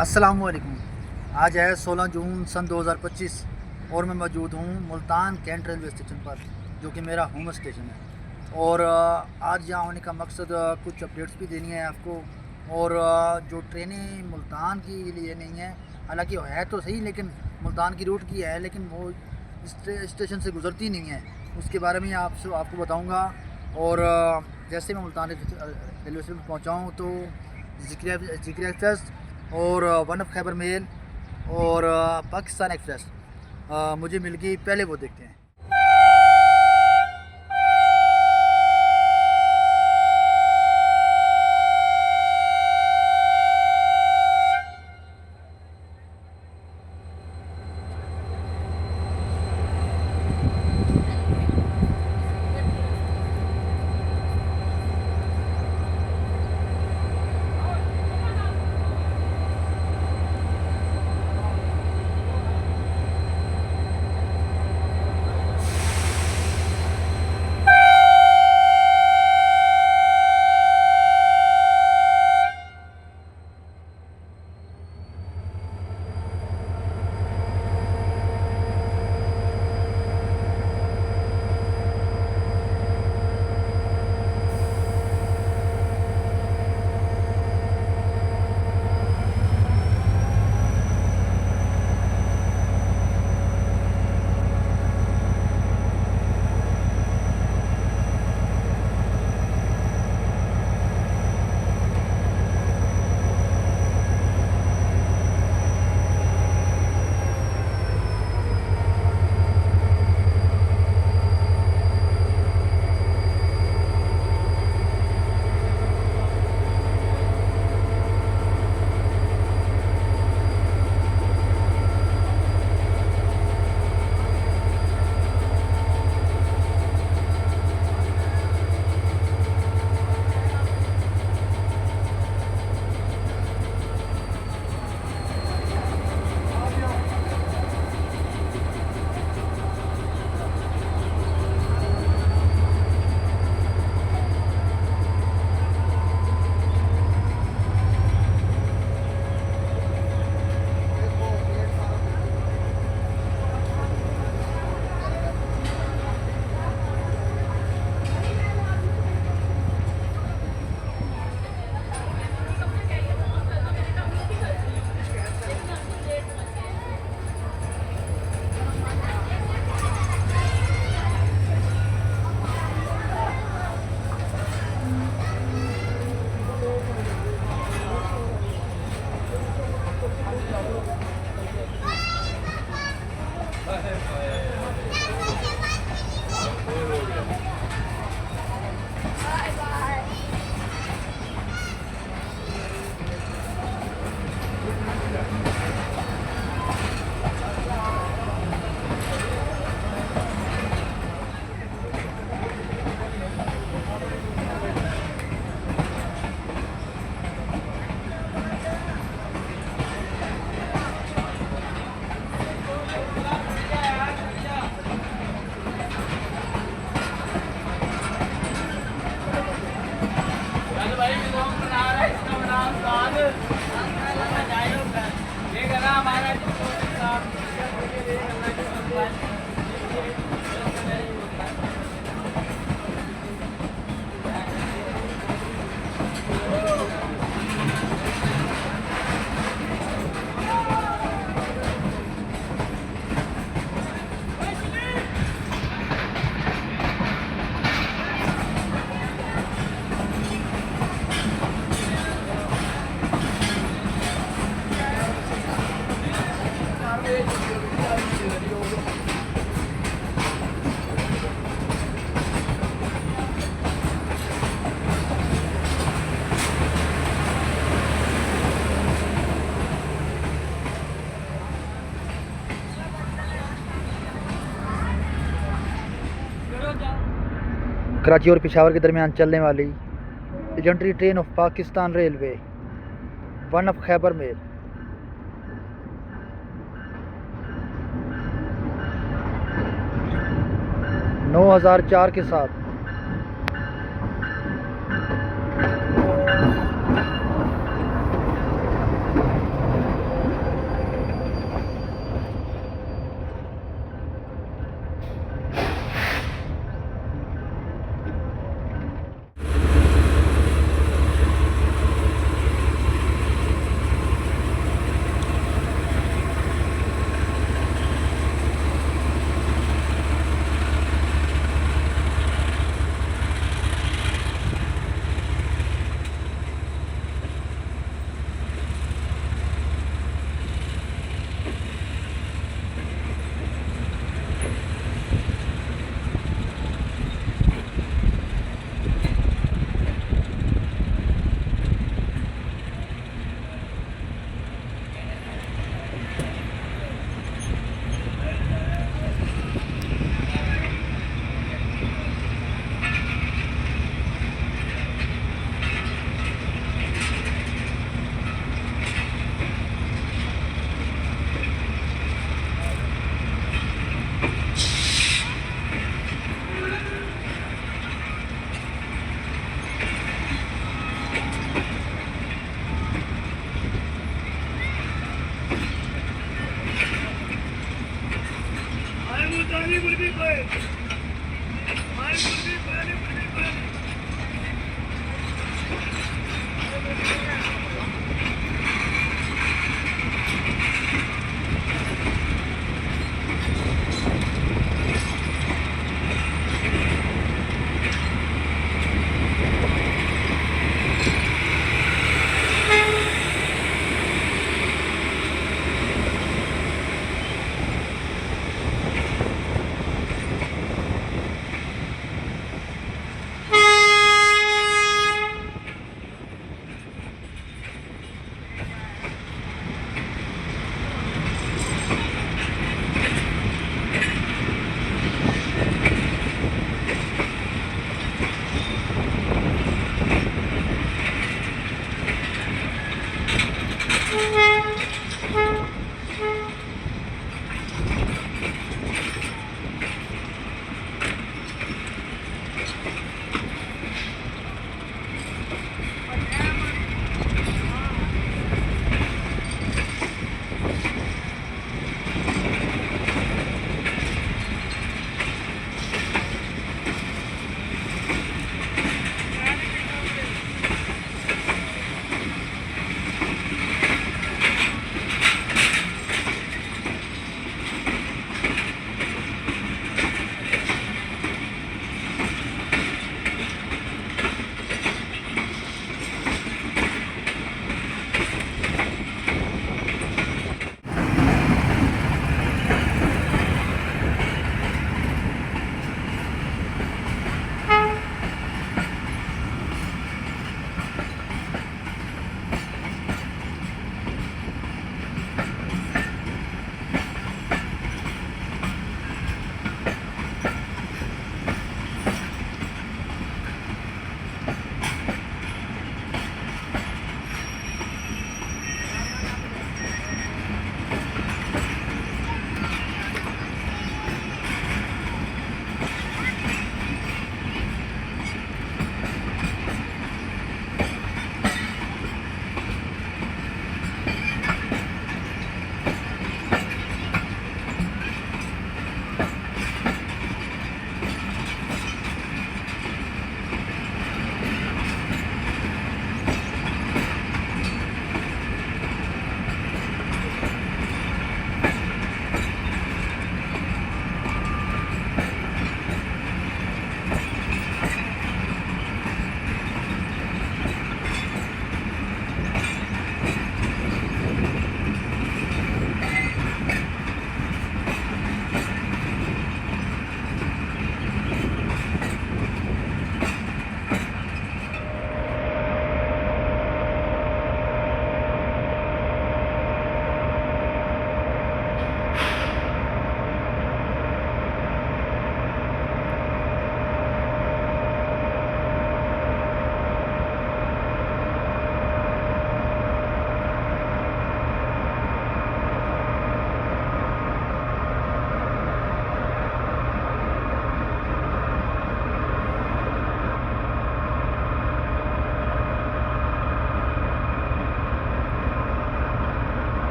अस्सलामुअलैकुम। आज है 16 जून सन 2025 और मैं मौजूद हूँ मुल्तान कैंट रेलवे स्टेशन पर, जो कि मेरा होम स्टेशन है। और आज यहाँ होने का मकसद कुछ अपडेट्स भी देनी है आपको। और जो ट्रेनें मुल्तान के लिए नहीं है, हालांकि है तो सही, लेकिन मुल्तान की रूट की है, लेकिन वो स्टेशन से गुजरती नहीं है, उसके बारे में आपको बताऊँगा। और जैसे मैं मुल्तान रेलवे स्टेशन पर पहुँचा हूँ तो ज़िक्र एक्सप्रेस और वन ऑफ खैबर मेल और पाकिस्तान एक्सप्रेस मुझे मिल गई। पहले वो देखते हैं। कराची और पेशावर के दरमियान चलने वाली legendary train of Pakistan railway one of Khyber Mail. नौ 9,004 के साथ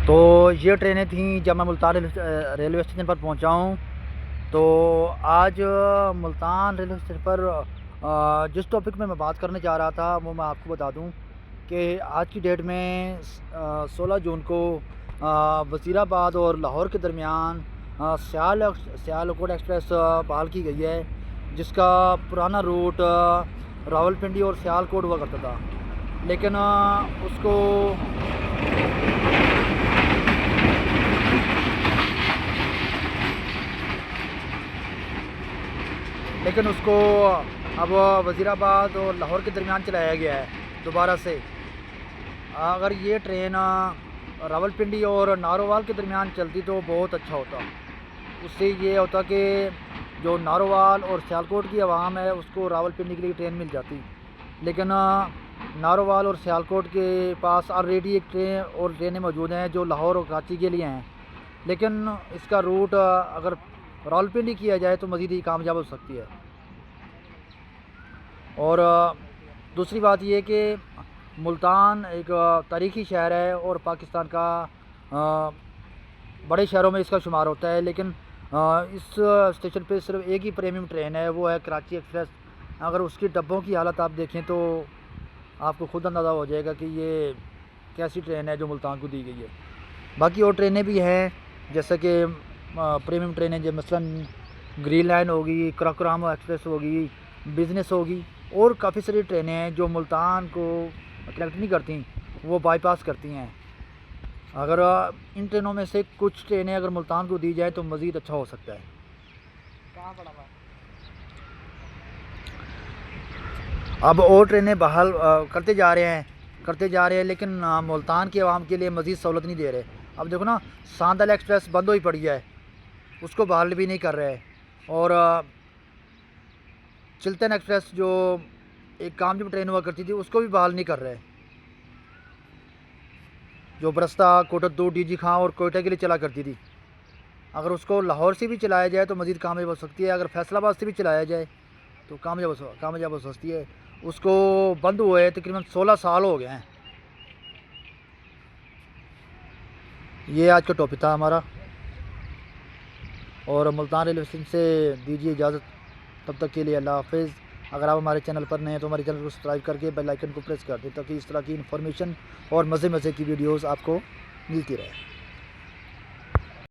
तो ये ट्रेनें थीं जब मैं मुल्तान रेलवे स्टेशन पर पहुंचा हूं। तो आज मुल्तान रेलवे स्टेशन पर जिस टॉपिक में मैं बात करने जा रहा था वो मैं आपको बता दूं कि आज की डेट में 16 जून को वज़ीराबाद और लाहौर के दरमियान सियालकोट एक्सप्रेस बहाल की गई है, जिसका पुराना रूट रावलपिंडी और सियालकोट हुआ करता था। लेकिन उसको अब वज़ीराबाद और लाहौर के दरमियान चलाया गया है दोबारा से। अगर ये ट्रेन रावलपिंडी और नारोवाल के दरमियान चलती तो बहुत अच्छा होता। उससे ये होता कि जो नारोवाल और सियालकोट की आवाम है उसको रावलपिंडी के लिए ट्रेन मिल जाती। लेकिन नारोवाल और सियालकोट के पास ऑलरेडी एक ट्रेन और ट्रेनें मौजूद हैं जो लाहौर और कराची के लिए हैं। लेकिन इसका रूट अगर रावलपिंडी किया जाए तो मज़ीद ही कामयाब हो सकती है। और दूसरी बात यह कि मुल्तान एक तारीख़ी शहर है और पाकिस्तान का बड़े शहरों में इसका शुमार होता है। लेकिन इस स्टेशन पे सिर्फ एक ही प्रीमियम ट्रेन है, वो है कराची एक्सप्रेस। अगर उसकी डब्बों की हालत आप देखें तो आपको खुद अंदाज़ा हो जाएगा कि ये कैसी ट्रेन है जो मुल्तान को दी गई है। बाकी और ट्रेनें भी हैं जैसे कि प्रीमियम ट्रेनें जो मसलन ग्रीन लाइन होगी, कराकोरम एक्सप्रेस होगी, बिज़नेस होगी, और काफ़ी सारी ट्रेनें हैं जो मुल्तान को कनेक्ट नहीं करती, वो बाईपास करती हैं। अगर इन ट्रेनों में से कुछ ट्रेनें अगर मुल्तान को दी जाए तो मज़ीद अच्छा हो सकता है। कहाँ पड़ा हुआ? अब और ट्रेनें बहाल करते जा रहे हैं लेकिन मुल्तान की आवाम के लिए मज़ीद सहूलत नहीं दे रहे। अब देखो ना, सांदल एक्सप्रेस बंद हुई पड़ी है, उसको बहाल भी नहीं कर रहे। और चिल्तन एक्सप्रेस जो एक कामयाब ट्रेन हुआ करती थी उसको भी बहाल नहीं कर रहे, जो बरस्ता कोटद्दू, डीजी खां और कोयटा के लिए चला करती थी। अगर उसको लाहौर से भी चलाया जाए तो मज़ीद कामयाब हो सकती है। अगर फैसलाबाद से भी चलाया जाए तो कामयाब हो सकती है। उसको बंद हुए तकरीबन 16 साल हो गए हैं। ये आज का टॉपिक था हमारा। और मुल्तान रेलवे स्टेशन से दीजिए इजाज़त, तब तक के लिए अल्लाह हाफ़िज़। अगर आप हमारे चैनल पर नए हैं तो हमारे चैनल को सब्सक्राइब करके बेल आइकन को प्रेस कर दें ताकि इस तरह की इन्फॉर्मेशन और मज़े की वीडियोज़ आपको मिलती रहे।